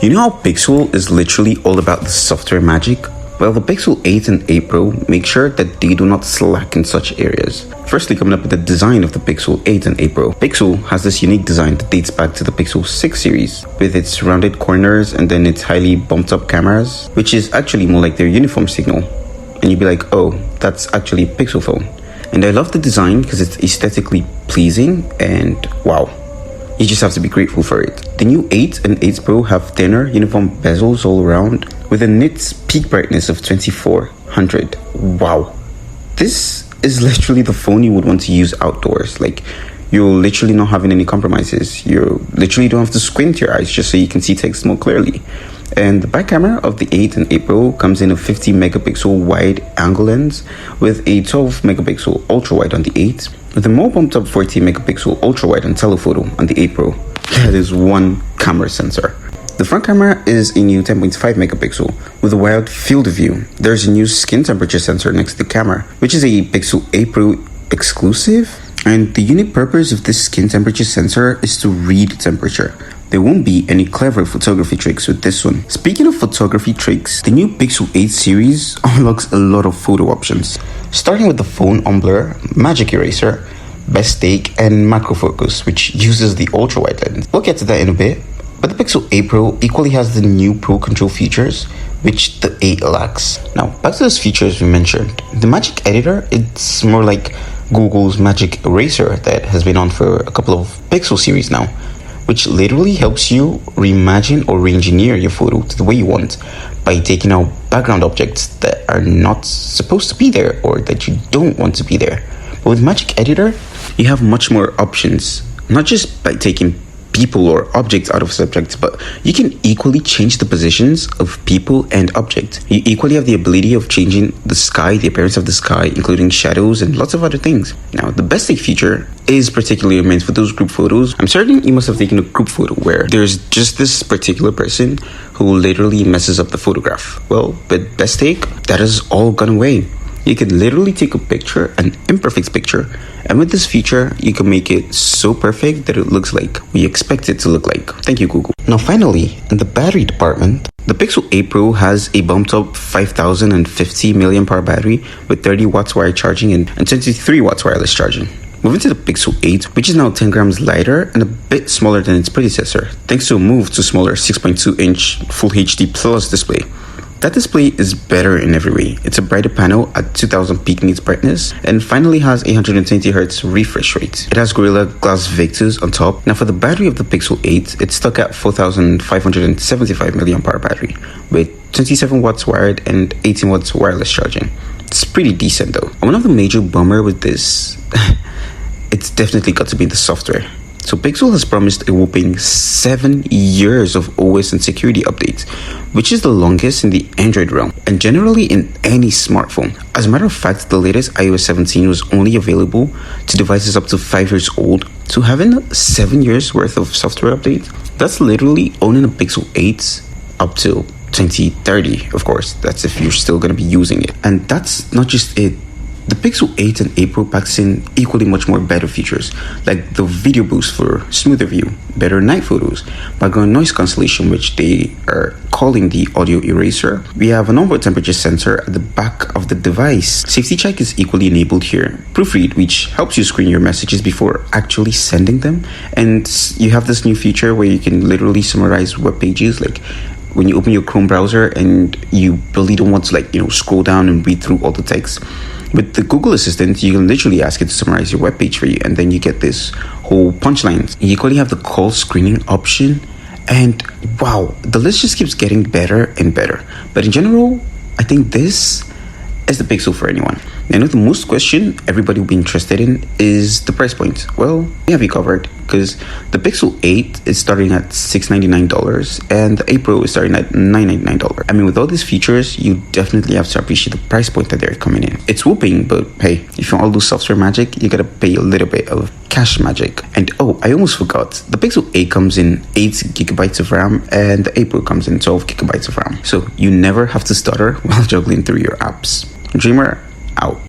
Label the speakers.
Speaker 1: You know how Pixel is literally all about the software magic? Well, the Pixel 8 and 8 Pro make sure that they do not slack in such areas. Firstly, coming up with the design of the Pixel 8 and 8 Pro. Pixel has this unique design that dates back to the Pixel 6 series, with its rounded corners and then its highly bumped up cameras, which is actually more like their uniform signal. And you'd be like, oh, that's actually a Pixel phone. And I love the design because it's aesthetically pleasing and wow. You just have to be grateful for it. The new 8 and 8 Pro have thinner uniform bezels all around with a nits peak brightness of 2400. Wow. This is literally the phone you would want to use outdoors. Like, you're literally not having any compromises. You literally don't have to squint your eyes just so you can see text more clearly. And the back camera of the 8 and 8 Pro comes in a 50 megapixel wide angle lens with a 12 megapixel ultra wide on the 8, with a more bumped up 40 megapixel ultra wide on telephoto on the 8 Pro. That is one camera sensor. The front camera is a new 10.5 megapixel with a wide field of view. There's a new skin temperature sensor next to the camera, which is a Pixel 8 Pro exclusive. And the unique purpose of this skin temperature sensor is to read temperature. There won't be any clever photography tricks with this one. Speaking of photography tricks, the new Pixel 8 series unlocks a lot of photo options, starting with the phone on blur, magic eraser, best take, and macro focus, which uses the ultra wide lens. We'll get to that in a bit, but the Pixel 8 Pro equally has the new Pro Control features, which the 8 lacks. Now, back to those features we mentioned. The magic editor, it's more like Google's magic eraser that has been on for a couple of Pixel series now, which literally helps you reimagine or re-engineer your photo to the way you want by taking out background objects that are not supposed to be there or that you don't want to be there. But with Magic Editor, you have much more options, not just by taking people or objects out of subjects, but you can equally change the positions of people and objects. You equally have the ability of changing the sky, the appearance of the sky, including shadows and lots of other things. Now, the best take feature is particularly meant for those group photos. I'm certain you must have taken a group photo where there's just this particular person who literally messes up the photograph. Well, with best take, that has all gone away. You can literally take a picture, an imperfect picture, and with this feature, you can make it so perfect that it looks like we expect it to look like. Thank you, Google. Now finally, in the battery department, the Pixel 8 Pro has a bumped up 5050 mAh battery with 30 watts wire charging and 23 watts wireless charging. Moving to the Pixel 8, which is now 10 grams lighter and a bit smaller than its predecessor, thanks to a move to smaller 6.2-inch Full HD Plus display. That display is better in every way. It's a brighter panel at 2000 peak nits brightness and finally has a 120Hz refresh rate. It has Gorilla Glass Victus on top. Now for the battery of the Pixel 8, it's stuck at 4575 mAh battery with 27 watts wired and 18 watts wireless charging. It's pretty decent though. And one of the major bummer with this, it's definitely got to be the software. So Pixel has promised a whopping 7 years of OS and security updates, which is the longest in the Android realm and generally in any smartphone. As a matter of fact, the latest iOS 17 was only available to devices up to 5 years old. So having 7 years worth of software updates, that's literally owning a Pixel 8 up till 2030, of course. That's if you're still going to be using it. And that's not just it. The Pixel 8 and 8 Pro packs in equally much more better features, like the video boost for smoother view, better night photos, background noise cancellation, which they are calling the audio eraser. We have an onboard temperature sensor at the back of the device. Safety check is equally enabled here. Proofread, which helps you screen your messages before actually sending them. And you have this new feature where you can literally summarize web pages, like when you open your Chrome browser and you really don't want to scroll down and read through all the text. With the Google Assistant, you can literally ask it to summarize your web page for you, and then you get this whole punchline. You equally have the call screening option, and wow, the list just keeps getting better and better. But in general, I think this is the Pixel for anyone. I know the most question everybody will be interested in is the price point. Well, we have you covered because the Pixel 8 is starting at $699 and the 8 Pro is starting at $999. I mean, with all these features, you definitely have to appreciate the price point that they're coming in. It's whooping, but hey, if you want all those software magic, you gotta pay a little bit of cash magic. And oh, I almost forgot, the Pixel 8 comes in 8GB of RAM and the 8 Pro comes in 12GB of RAM. So you never have to stutter while juggling through your apps. Dreamer out.